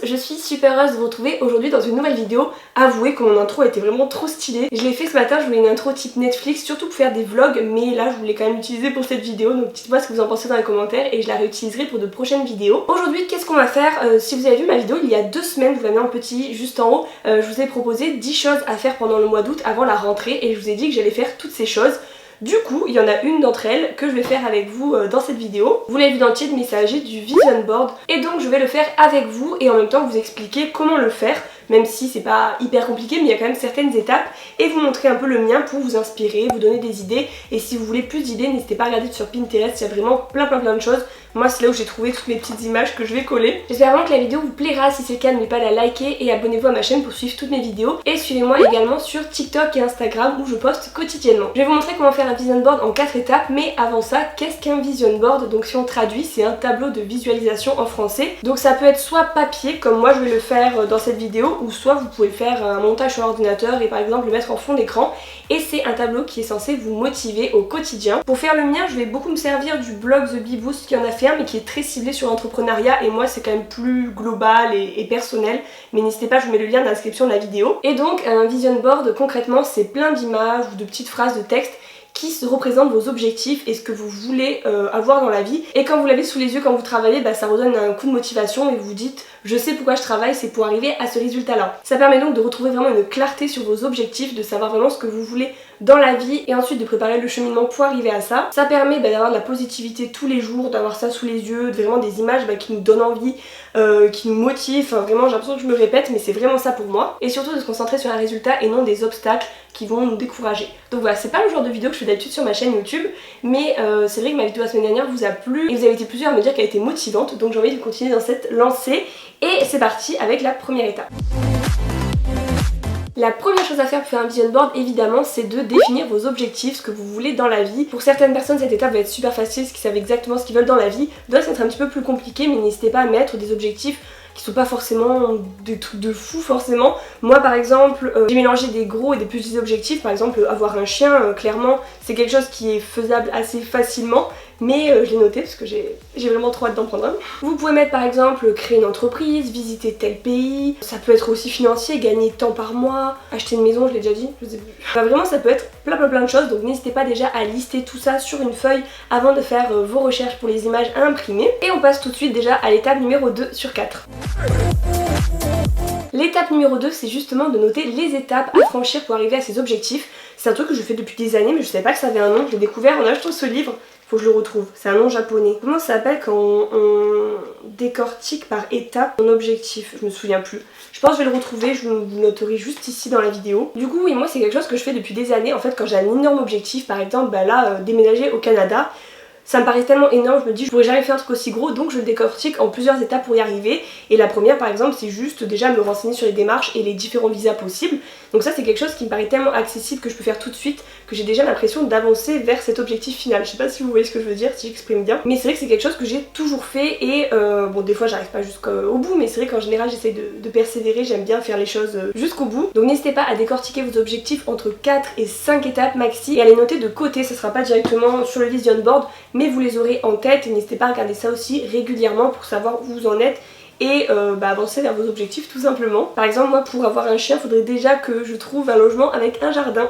je suis super heureuse de vous retrouver aujourd'hui dans une nouvelle vidéo. Avouez que mon intro était vraiment trop stylée. Je l'ai fait ce matin, je voulais une intro type Netflix, surtout pour faire des vlogs, mais là je voulais quand même l'utiliser pour cette vidéo, donc dites-moi ce que vous en pensez dans les commentaires et je la réutiliserai pour de prochaines vidéos. Aujourd'hui, qu'est-ce qu'on va faire? Si vous avez vu ma vidéo il y a 2 semaines, je vous la mets en petit juste en haut, je vous ai proposé 10 choses à faire pendant le mois d'août avant la rentrée et je vous ai dit que j'allais faire toutes ces choses. Du coup, il y en a une d'entre elles que je vais faire avec vous dans cette vidéo. Vous l'avez vu dans le titre, mais il s'agit du vision board. Et donc je vais le faire avec vous et en même temps vous expliquer comment le faire. Même si c'est pas hyper compliqué, mais il y a quand même certaines étapes. Et vous montrer un peu le mien pour vous inspirer, vous donner des idées. Et si vous voulez plus d'idées, n'hésitez pas à regarder sur Pinterest, il y a vraiment plein de choses. Moi c'est là où j'ai trouvé toutes mes petites images que je vais coller. J'espère vraiment que la vidéo vous plaira. Si c'est le cas, n'oubliez pas de la liker et abonnez-vous à ma chaîne pour suivre toutes mes vidéos. Et suivez-moi également sur TikTok et Instagram où je poste quotidiennement. Je vais vous montrer comment faire un vision board en 4 étapes. Mais avant ça, qu'est-ce qu'un vision board? Donc si on traduit, c'est un tableau de visualisation en français. Donc ça peut être soit papier, comme moi je vais le faire dans cette vidéo, ou soit vous pouvez faire un montage sur l'ordinateur et par exemple le mettre en fond d'écran. Et c'est un tableau qui est censé vous motiver au quotidien. Pour faire le mien, je vais beaucoup me servir du blog The Bee Boost qui en a fait un mais qui est très ciblé sur l'entrepreneuriat et moi c'est quand même plus global et personnel. Mais n'hésitez pas, je vous mets le lien dans la description de la vidéo. Et donc un vision board concrètement c'est plein d'images ou de petites phrases de texte qui se représentent vos objectifs et ce que vous voulez avoir dans la vie. Et quand vous l'avez sous les yeux, quand vous travaillez, bah, ça redonne un coup de motivation et vous vous dites je sais pourquoi je travaille, c'est pour arriver à ce résultat là. Ça permet donc de retrouver vraiment une clarté sur vos objectifs, de savoir vraiment ce que vous voulez dans la vie et ensuite de préparer le cheminement pour arriver à ça. Ça permet d'avoir de la positivité tous les jours, d'avoir ça sous les yeux, vraiment des images qui nous donnent envie, qui nous motivent. Enfin, vraiment j'ai l'impression que je me répète mais c'est vraiment ça pour moi. Et surtout de se concentrer sur un résultat et non des obstacles qui vont nous décourager. Donc voilà, c'est pas le genre de vidéo que je fais d'habitude sur ma chaîne YouTube, mais c'est vrai que ma vidéo la semaine dernière vous a plu et vous avez été plusieurs à me dire qu'elle était motivante, donc j'ai envie de continuer dans cette lancée. Et c'est parti avec la première étape. La première chose à faire pour faire un vision board évidemment c'est de définir vos objectifs, ce que vous voulez dans la vie. Pour certaines personnes cette étape va être super facile, parce qu'ils savent exactement ce qu'ils veulent dans la vie. D'autres ça va être un petit peu plus compliqué, mais n'hésitez pas à mettre des objectifs qui sont pas forcément des trucs de fou forcément. Moi par exemple j'ai mélangé des gros et des petits objectifs. Par exemple avoir un chien, clairement c'est quelque chose qui est faisable assez facilement, mais je l'ai noté parce que j'ai vraiment trop hâte d'en prendre un. Vous pouvez mettre par exemple créer une entreprise, visiter tel pays, ça peut être aussi financier, gagner tant par mois, acheter une maison, je l'ai déjà dit, je sais plus. Enfin, vraiment ça peut être plein de choses, donc n'hésitez pas déjà à lister tout ça sur une feuille avant de faire vos recherches pour les images à imprimer. Et on passe tout de suite déjà à l'étape numéro 2 sur 4. L'étape numéro 2 c'est justement de noter les étapes à franchir pour arriver à ses objectifs. C'est un truc que je fais depuis des années mais je savais pas que ça avait un nom, je l'ai découvert en achetant ce livre. Faut que je le retrouve, c'est un nom japonais. Comment ça s'appelle quand on décortique par étapes son objectif? Je me souviens plus. Je pense que je vais le retrouver, je vous noterai juste ici dans la vidéo. Du coup oui, moi c'est quelque chose que je fais depuis des années. En fait quand j'ai un énorme objectif, par exemple déménager au Canada, ça me paraît tellement énorme, je me dis je pourrais jamais faire un truc aussi gros, donc je le décortique en plusieurs étapes pour y arriver. Et la première par exemple c'est juste déjà me renseigner sur les démarches et les différents visas possibles. Donc ça c'est quelque chose qui me paraît tellement accessible que je peux faire tout de suite, que j'ai déjà l'impression d'avancer vers cet objectif final. Je sais pas si vous voyez ce que je veux dire, si j'exprime bien, mais c'est vrai que c'est quelque chose que j'ai toujours fait. Et bon des fois j'arrive pas jusqu'au bout, mais c'est vrai qu'en général j'essaye de persévérer, j'aime bien faire les choses jusqu'au bout. Donc n'hésitez pas à décortiquer vos objectifs entre 4 et 5 étapes maxi et à les noter de côté. Ça sera pas directement sur le vision board, mais vous les aurez en tête et n'hésitez pas à regarder ça aussi régulièrement pour savoir où vous en êtes et avancer vers vos objectifs tout simplement. Par exemple moi pour avoir un chien, il faudrait déjà que je trouve un logement avec un jardin.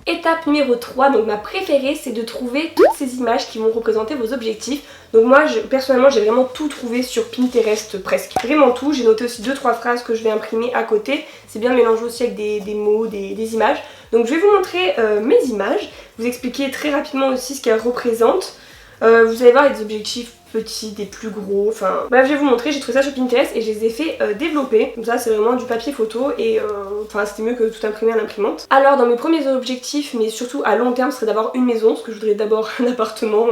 Étape numéro 3, donc ma préférée, c'est de trouver toutes ces images qui vont représenter vos objectifs. Donc moi personnellement j'ai vraiment tout trouvé sur Pinterest, presque. Vraiment tout, j'ai noté aussi 2-3 phrases que je vais imprimer à côté. C'est bien mélangé aussi avec des mots, des images. Donc je vais vous montrer mes images, vous expliquer très rapidement aussi ce qu'elles représentent. Vous allez voir les objectifs petits, des plus gros, enfin bref je vais vous montrer, j'ai trouvé ça sur Pinterest et je les ai fait développer. Comme ça c'est vraiment du papier photo et enfin c'était mieux que tout imprimer à l'imprimante. Alors dans mes premiers objectifs, mais surtout à long terme, serait d'avoir une maison, parce que je voudrais d'abord un appartement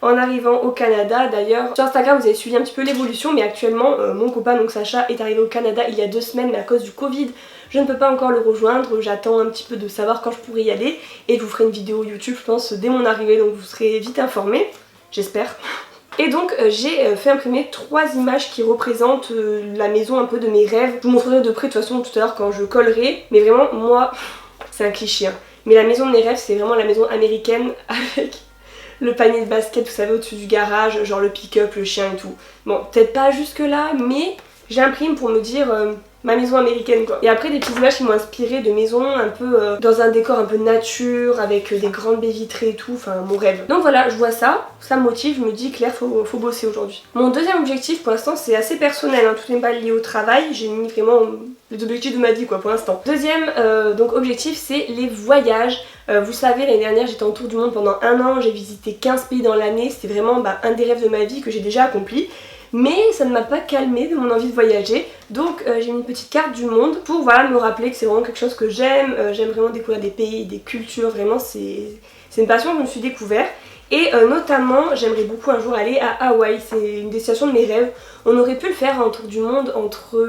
en arrivant au Canada. D'ailleurs sur Instagram vous avez suivi un petit peu l'évolution, mais actuellement mon copain donc Sacha est arrivé au Canada il y a 2 semaines, mais à cause du Covid je ne peux pas encore le rejoindre, j'attends un petit peu de savoir quand je pourrai y aller et je vous ferai une vidéo YouTube je pense dès mon arrivée, donc vous serez vite informés, j'espère. Et donc j'ai fait imprimer 3 images qui représentent la maison un peu de mes rêves. Je vous montrerai de près de toute façon tout à l'heure quand je collerai. Mais vraiment moi, c'est un cliché hein. Mais la maison de mes rêves c'est vraiment la maison américaine avec le panier de basket, vous savez, au-dessus du garage, genre le pick-up, le chien et tout. Bon, peut-être pas jusque là, mais j'imprime pour me dire ma maison américaine quoi. Et après des petites images qui m'ont inspiré de maisons un peu dans un décor un peu nature, avec des grandes baies vitrées et tout, enfin mon rêve. Donc voilà, je vois ça, ça me motive, je me dis Claire, faut bosser aujourd'hui. Mon deuxième objectif pour l'instant c'est assez personnel, hein, tout n'est pas lié au travail, j'ai mis vraiment les objectifs de ma vie quoi pour l'instant. Deuxième donc objectif c'est les voyages. Vous savez, l'année dernière j'étais en tour du monde pendant 1 an, j'ai visité 15 pays dans l'année, c'était vraiment un des rêves de ma vie que j'ai déjà accompli. Mais ça ne m'a pas calmée de mon envie de voyager, donc j'ai mis une petite carte du monde pour voilà, me rappeler que c'est vraiment quelque chose que j'aime, j'aime vraiment découvrir des pays, des cultures, vraiment c'est une passion que je me suis découvert. Et notamment j'aimerais beaucoup un jour aller à Hawaï, c'est une destination de mes rêves. On aurait pu le faire un tour du monde entre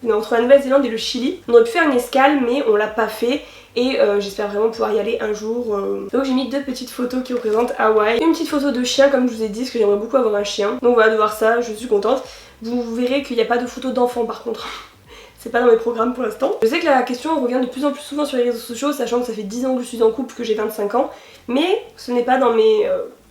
la Nouvelle-Zélande et le Chili. On aurait pu faire une escale mais on l'a pas fait. Et j'espère vraiment pouvoir y aller un jour. Donc j'ai mis 2 petites photos qui représentent Hawaï. Une petite photo de chien comme je vous ai dit, parce que j'aimerais beaucoup avoir un chien. Donc voilà, de voir ça, je suis contente. Vous verrez qu'il n'y a pas de photos d'enfants par contre. C'est pas dans mes programmes pour l'instant. Je sais que la question revient de plus en plus souvent sur les réseaux sociaux, sachant que ça fait 10 ans que je suis en couple, que j'ai 25 ans. Mais ce n'est pas dans mes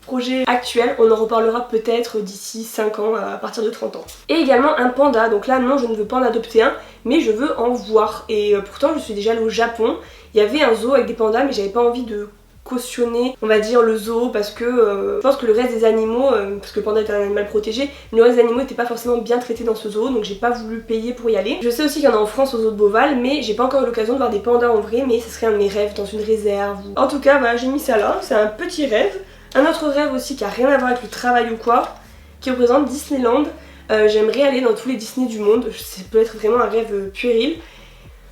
projet actuel, on en reparlera peut-être d'ici 5 ans à partir de 30 ans. Et également un panda, donc là non je ne veux pas en adopter un, mais je veux en voir. Et pourtant je suis déjà allée au Japon, il y avait un zoo avec des pandas mais j'avais pas envie de cautionner on va dire le zoo parce que je pense que le reste des animaux, parce que le panda est un animal protégé, mais le reste des animaux n'était pas forcément bien traité dans ce zoo, donc j'ai pas voulu payer pour y aller. Je sais aussi qu'il y en a en France au zoo de Beauval, mais j'ai pas encore eu l'occasion de voir des pandas en vrai, mais ce serait un de mes rêves dans une réserve. En tout cas voilà, j'ai mis ça là, c'est un petit rêve. Un autre rêve aussi qui a rien à voir avec le travail ou quoi, qui représente Disneyland. J'aimerais aller dans tous les Disney du monde, ça peut être vraiment un rêve puéril,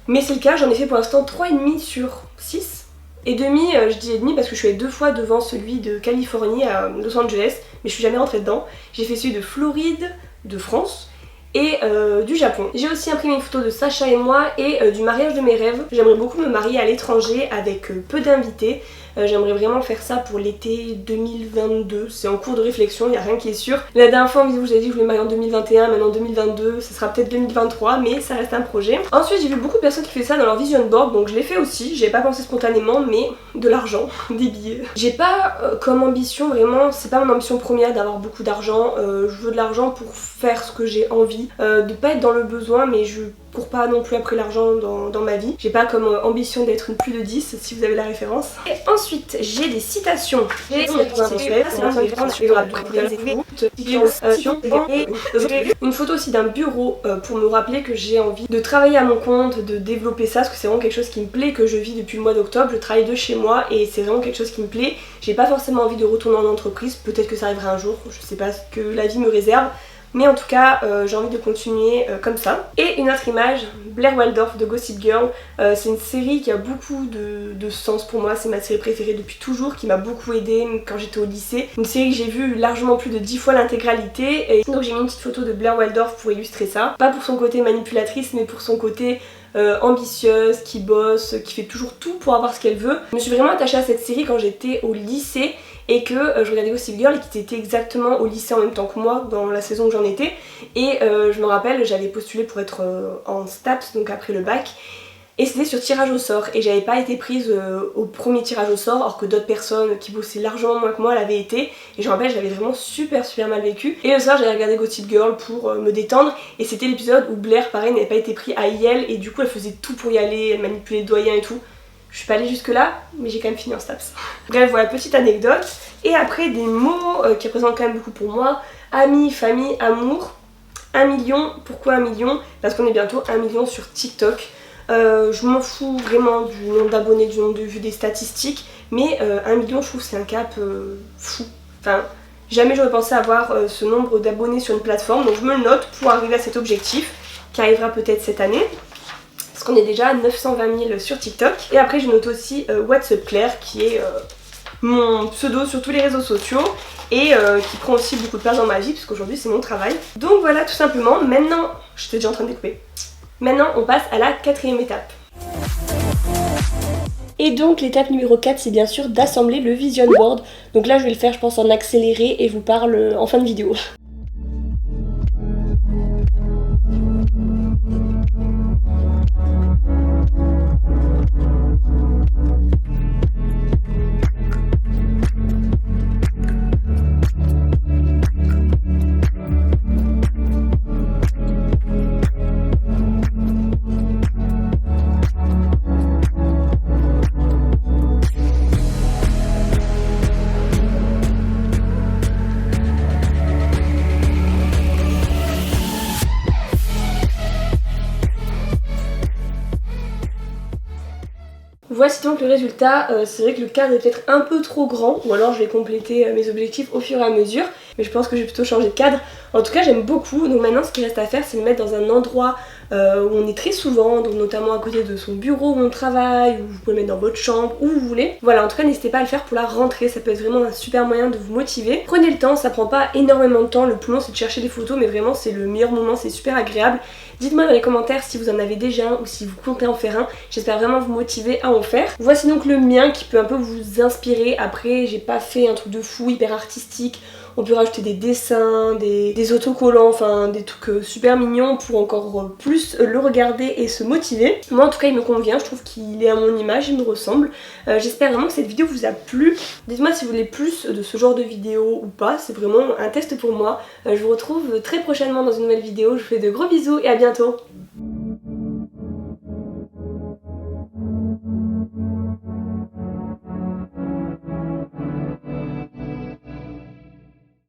mais c'est le cas, j'en ai fait pour l'instant 3,5 sur 6. Et demi, je dis et demi parce que je suis allée 2 fois devant celui de Californie à Los Angeles, mais je suis jamais rentrée dedans. J'ai fait celui de Floride, de France et du Japon. J'ai aussi imprimé une photo de Sacha et moi et du mariage de mes rêves. J'aimerais beaucoup me marier à l'étranger avec peu d'invités. J'aimerais vraiment faire ça pour l'été 2022, c'est en cours de réflexion, il n'y a rien qui est sûr. La dernière fois en vidéo j'avais dit que je voulais me marier en 2021, maintenant 2022, ça sera peut-être 2023 mais ça reste un projet. Ensuite j'ai vu beaucoup de personnes qui faisaient ça dans leur vision board, donc je l'ai fait aussi, j'ai pas pensé spontanément mais de l'argent, des billets. J'ai pas comme ambition vraiment, c'est pas mon ambition première d'avoir beaucoup d'argent, je veux de l'argent pour faire ce que j'ai envie, de pas être dans le besoin mais je cours pas non plus après l'argent dans ma vie. J'ai pas comme ambition d'être une plus de 10 si vous avez la référence. Et ensuite j'ai des citations. Une photo aussi d'un bureau pour me rappeler que j'ai envie de travailler à mon compte, de développer ça parce que c'est vraiment quelque chose qui me plaît, que je vis depuis le mois d'octobre. Je travaille de chez moi et c'est vraiment quelque chose qui me plaît. J'ai pas forcément envie de retourner en entreprise, peut-être que ça arrivera un jour, je sais pas ce que la vie me réserve. Mais en tout cas, j'ai envie de continuer comme ça. Et une autre image, Blair Waldorf de Gossip Girl. C'est une série qui a beaucoup de sens pour moi. C'est ma série préférée depuis toujours, qui m'a beaucoup aidée quand j'étais au lycée. Une série que j'ai vue largement plus de 10 fois l'intégralité. Et donc j'ai mis une petite photo de Blair Waldorf pour illustrer ça. Pas pour son côté manipulatrice, mais pour son côté ambitieuse, qui bosse, qui fait toujours tout pour avoir ce qu'elle veut. Je me suis vraiment attachée à cette série quand j'étais au lycée et que je regardais Gossip Girl et qui était exactement au lycée en même temps que moi dans la saison où j'en étais. Et je me rappelle, j'avais postulé pour être en STAPS, donc après le bac, et c'était sur tirage au sort et j'avais pas été prise au premier tirage au sort alors que d'autres personnes qui bossaient largement moins que moi l'avaient été. Et je me rappelle, j'avais vraiment super mal vécu. Et le soir j'avais regardé Gossip Girl pour me détendre et c'était l'épisode où Blair pareil n'avait pas été pris à Yale et du coup elle faisait tout pour y aller, elle manipulait le doyen et tout. Je suis pas allée jusque là, mais j'ai quand même fini en STAPS. Bref, voilà, petite anecdote. Et après, des mots qui représentent quand même beaucoup pour moi. Amis, famille, amour. 1 million. Pourquoi 1 million? Parce qu'on est bientôt 1 million sur TikTok. Je m'en fous vraiment du nombre d'abonnés, du nombre de vues, des statistiques. Mais 1 million, je trouve que c'est un cap fou. Enfin, jamais j'aurais pensé avoir ce nombre d'abonnés sur une plateforme. Donc je me le note pour arriver à cet objectif, qui arrivera peut-être cette année. Parce qu'on est déjà à 920 000 sur TikTok. Et après je note aussi What's Up Claire qui est mon pseudo sur tous les réseaux sociaux et qui prend aussi beaucoup de place dans ma vie parce qu'aujourd'hui c'est mon travail. Donc voilà tout simplement, maintenant, j'étais déjà en train de découper. Maintenant on passe à la 4e étape. Et donc l'étape numéro 4 c'est bien sûr d'assembler le vision board. Donc là je vais le faire je pense en accéléré et je vous parle en fin de vidéo. Voici donc le résultat. C'est vrai que le cadre est peut-être un peu trop grand, ou alors je vais compléter mes objectifs au fur et à mesure, mais je pense que je vais plutôt changer de cadre. En tout cas j'aime beaucoup, donc maintenant ce qui reste à faire c'est le mettre dans un endroit où on est très souvent, donc notamment à côté de son bureau où on travaille, ou vous pouvez le mettre dans votre chambre, où vous voulez. Voilà, en tout cas n'hésitez pas à le faire pour la rentrée, ça peut être vraiment un super moyen de vous motiver. Prenez le temps, ça prend pas énormément de temps, le plus long c'est de chercher des photos, mais vraiment c'est le meilleur moment, c'est super agréable. Dites-moi dans les commentaires si vous en avez déjà un ou si vous comptez en faire un, j'espère vraiment vous motiver à en faire. Voici donc le mien qui peut un peu vous inspirer. Après j'ai pas fait un truc de fou hyper artistique. On peut rajouter des dessins, des autocollants, enfin des trucs super mignons pour encore plus le regarder et se motiver. Moi en tout cas il me convient, je trouve qu'il est à mon image, il me ressemble. J'espère vraiment que cette vidéo vous a plu. Dites-moi si vous voulez plus de ce genre de vidéo ou pas, c'est vraiment un test pour moi. Je vous retrouve très prochainement dans une nouvelle vidéo, je vous fais de gros bisous et à bientôt.